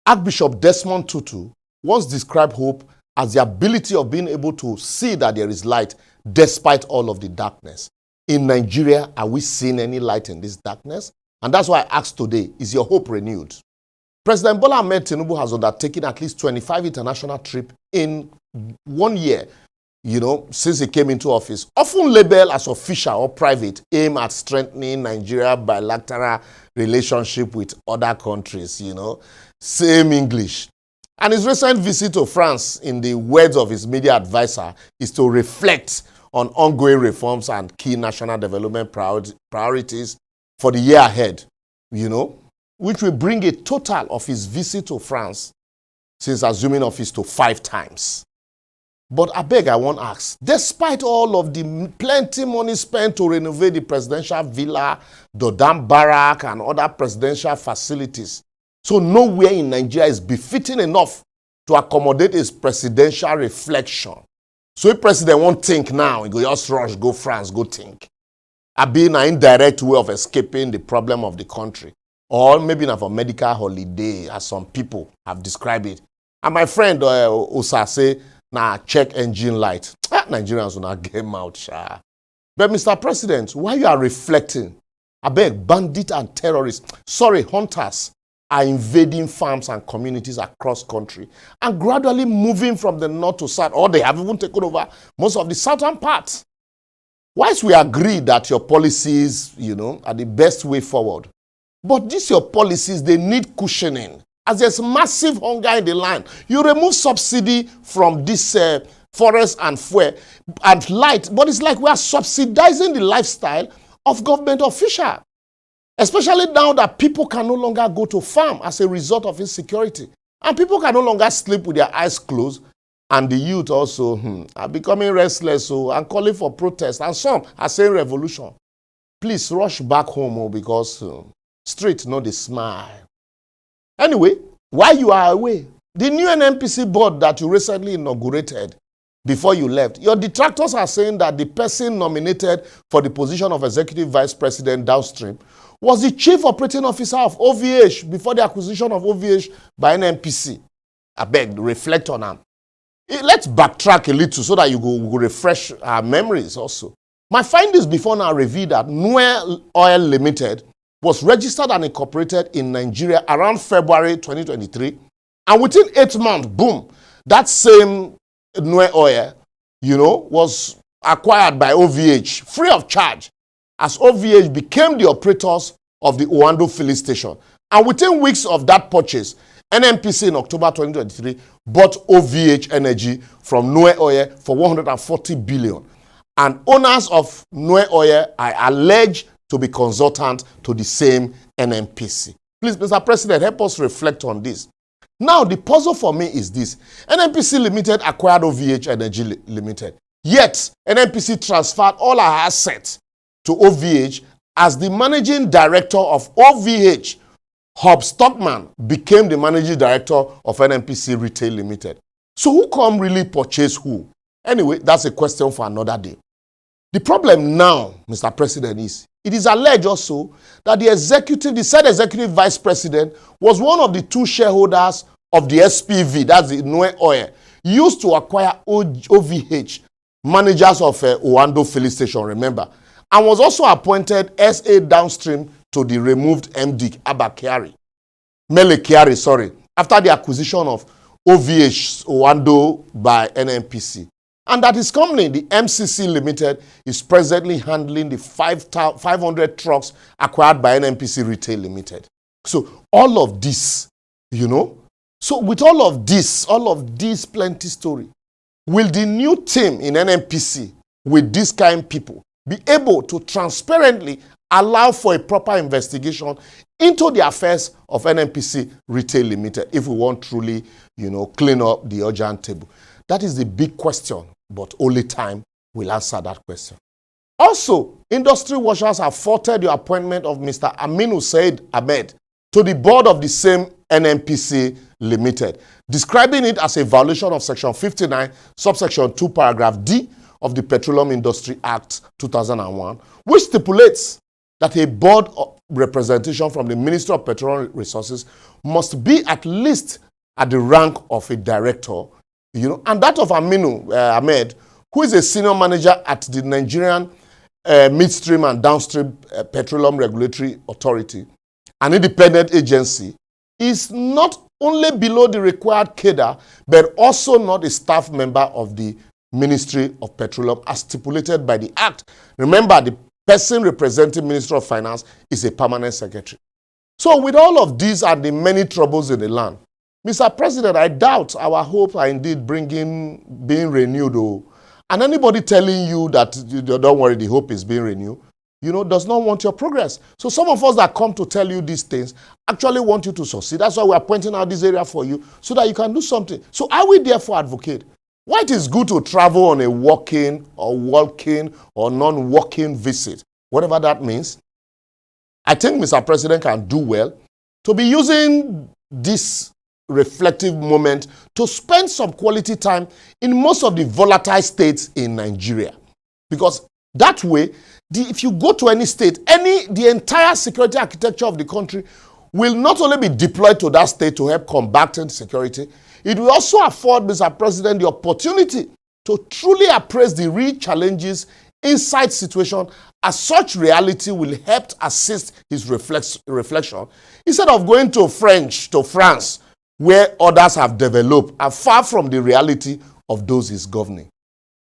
Archbishop Desmond Tutu once described hope as the ability of being able to see that there is light despite all of the darkness. In Nigeria, are we seeing any light in this darkness? And that's why I asked today, is your hope renewed? President Bola Ahmed Tinubu has undertaken at least 25 international trips in 1 year, since he came into office, often labeled as official or private, aimed at strengthening Nigeria's bilateral relationship with other countries, same English. And his recent visit to France, in the words of his media advisor, is to reflect on ongoing reforms and key national development priorities for the year ahead, which will bring a total of his visit to France since assuming office to 5 times. But I want to ask, despite all of the plenty money spent to renovate the presidential villa, the dam barrack, and other presidential facilities, so nowhere in Nigeria is befitting enough to accommodate his presidential reflection. So if president won't think now, he go just rush, go France, go think. Be an indirect way of escaping the problem of the country. Or maybe not for medical holiday, as some people have described it. And my friend Osa say, check engine light. Nigerians will not get out, sha. But Mr. President, while you are reflecting, bandits and terrorists, hunters, are invading farms and communities across country and gradually moving from the north to south, or they have even taken over most of the southern parts. Whilst we agree that your policies, are the best way forward, but these your policies, they need cushioning. As there's massive hunger in the land, you remove subsidy from this forest and fuel and light, but it's like we are subsidizing the lifestyle of government officials. Especially now that people can no longer go to farm as a result of insecurity. And people can no longer sleep with their eyes closed. And the youth also are becoming restless and calling for protest. And some are saying revolution. Please rush back home because street no dey smile. Anyway, while you are away, the new NNPC board that you recently inaugurated before you left, your detractors are saying that the person nominated for the position of executive vice president downstream was the chief operating officer of OVH before the acquisition of OVH by NNPC. Reflect on them. Let's backtrack a little so that you go refresh our memories also. My findings before now reveal that Nue Oil Limited was registered and incorporated in Nigeria around February 2023. And within 8 months, boom, that same Nue Oil, was acquired by OVH free of charge, as OVH became the operators of the Oando filling station. And within weeks of that purchase, NNPC in October 2023 bought OVH Energy from Nue Oil for 140 billion. And owners of Nue Oil are alleged to be consultant to the same NNPC. Please, Mr. President, help us reflect on this. Now, the puzzle for me is this. NNPC Limited acquired OVH Energy Limited. Yet, NNPC transferred all our assets to OVH as the managing director of OVH. Hub Stockman became the managing director of NNPC Retail Limited. So who come really purchase who? Anyway, that's a question for another day. The problem now, Mr. President, is it is alleged also that the said executive vice president was one of the 2 shareholders of the SPV, that's the Nue Oil, used to acquire OVH, managers of Oando filling station, remember, and was also appointed SA downstream to the removed MD Mele Kyari, after the acquisition of OVH Oando by NNPC. And that his company, the MCC Limited, is presently handling the 500 trucks acquired by NNPC Retail Limited. So all of this, so with all of this plenty story, will the new team in NNPC with this kind of people be able to transparently allow for a proper investigation into the affairs of NNPC Retail Limited if we want truly, clean up the urgent table? That is the big question, but only time will answer that question. Also, industry watchers have faulted the appointment of Mr. Aminu Said Ahmed to the board of the same NNPC Limited, describing it as a violation of Section 59, subsection 2, paragraph D of the Petroleum Industry Act 2001, which stipulates that a board representation from the Ministry of Petroleum Resources must be at least at the rank of a director, and that of Aminu Ahmed, who is a senior manager at the Nigerian Midstream and Downstream Petroleum Regulatory Authority, an independent agency, is not only below the required cadre, but also not a staff member of the Ministry of Petroleum as stipulated by the Act. Remember, the person representing Ministry of Finance is a permanent secretary. So with all of these and the many troubles in the land, Mr. President, I doubt our hopes are indeed being renewed. And anybody telling you that, don't worry, the hope is being renewed, does not want your progress. So some of us that come to tell you these things actually want you to succeed. That's why we are pointing out this area for you so that you can do something. So I will therefore advocate why it is good to travel on a walking or non-walking visit, whatever that means. I think Mr. President can do well to be using this reflective moment to spend some quality time in most of the volatile states in Nigeria. Because that way, if you go to any state, the entire security architecture of the country will not only be deployed to that state to help combat insecurity, it will also afford Mr. President the opportunity to truly appraise the real challenges inside situation, as such reality will help assist his reflection instead of going to France, where others have developed and far from the reality of those he's governing.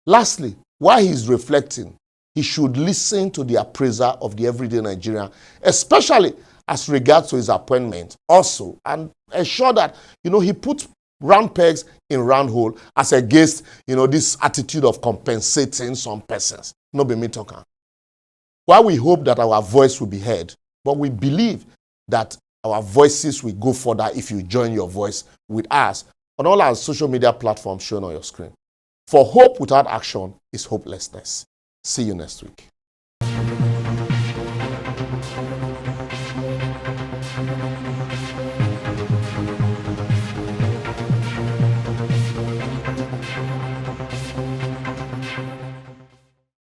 Lastly, while he's reflecting, he should listen to the appraiser of the everyday Nigerian, especially as regards to his appointment also, and ensure that, he puts round pegs in round hole as against, this attitude of compensating some persons. No be me talking. While we hope that our voice will be heard, but we believe that our voices will go further if you join your voice with us on all our social media platforms shown on your screen. For hope without action is hopelessness. See you next week.